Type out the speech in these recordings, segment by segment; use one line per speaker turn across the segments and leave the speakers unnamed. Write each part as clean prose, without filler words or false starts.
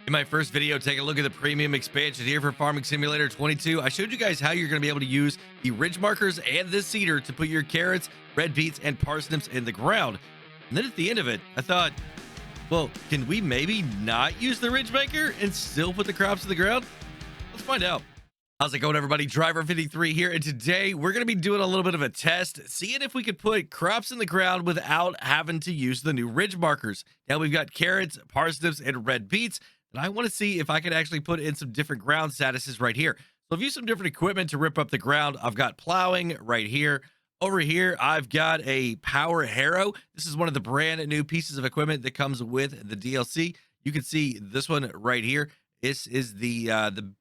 In my first video, take a look at the premium expansion here for Farming Simulator 22. I showed you guys how you're going to be able to use the ridge markers and this seeder to put your carrots, red beets, and parsnips in the ground. And then at the end of it, I thought, well, can we maybe not use the ridge maker and still put the crops in the ground? Let's find out. How's it going, everybody? Driver53 here, and today we're going to be doing a little bit of a test, seeing if we could put crops in the ground without having to use the new ridge markers. Now we've got carrots, parsnips, and red beets, and I want to see if I can actually put in some different ground statuses right here. So I've used some different equipment to rip up the ground. I've got plowing right here. Over here, I've got a power harrow. This is one of the brand new pieces of equipment that comes with the DLC. You can see this one right here. This is the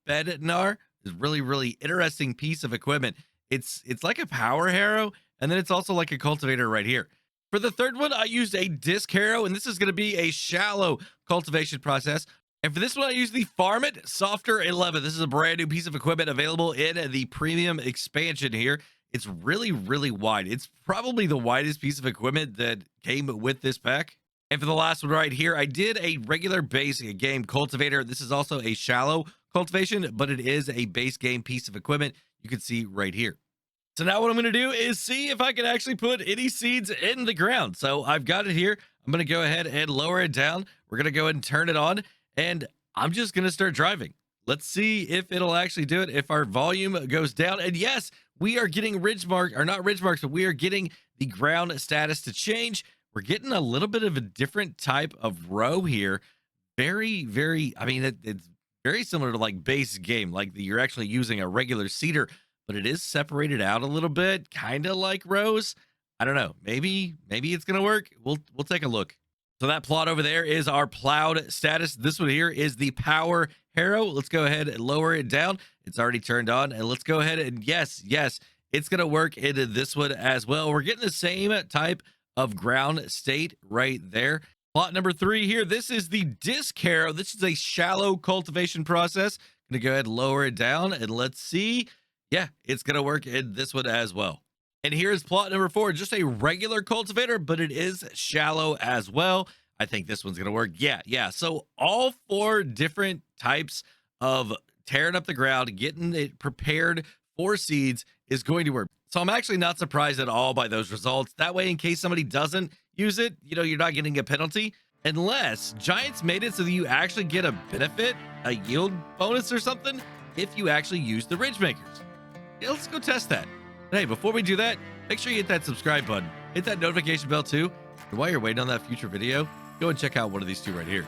Bednar. Is really interesting piece of equipment. It's like a power harrow, and then it's also like a cultivator right here. For the third one, I used a disc harrow, and this is going to be a shallow cultivation process. And for this one, I used the Farm It Softer 11. This is a brand new piece of equipment available in the premium expansion here. It's really wide. It's probably the widest piece of equipment that came with this pack. And for the last one right here, I did a regular base game cultivator. This is also a shallow cultivation, but it is a base game piece of equipment you can see right here. So now what I'm going to do is see if I can actually put any seeds in the ground. So I've got it here. I'm going to go ahead and lower it down. We're going to go ahead and turn it on, and I'm just going to start driving. Let's see if it'll actually do it, if our volume goes down. And yes, we are getting ridge mark, or not ridge marks, but we are getting the ground status to change. We're getting a little bit of a different type of row here. I mean, it's very similar to like base game, like you're actually using a regular seeder, but it is separated out a little bit, kind of like rows. I don't know. Maybe it's gonna work. We'll take a look. So that plot over there is our plowed status. This one here is the power harrow. Let's go ahead and lower it down. It's already turned on, and let's go ahead and yes, it's gonna work into this one as well. We're getting the same type of ground state right there. Plot number 3 here. This is the disc harrow. This is a shallow cultivation process. I'm gonna go ahead and lower it down, and let's see. Yeah, it's gonna work in this one as well. And here's plot number 4, just a regular cultivator, but it is shallow as well. I think this one's gonna work. Yeah. So all 4 different types of tearing up the ground, getting it prepared for seeds is going to work. So I'm actually not surprised at all by those results. That way, in case somebody doesn't use it, you're not getting a penalty, unless Giants made it so that you actually get a benefit, a yield bonus or something, if you actually use the ridge makers. Yeah, let's go test that. But hey, before we do that, make sure you hit that subscribe button, hit that notification bell too. And while you're waiting on that future video, go and check out one of these 2 right here.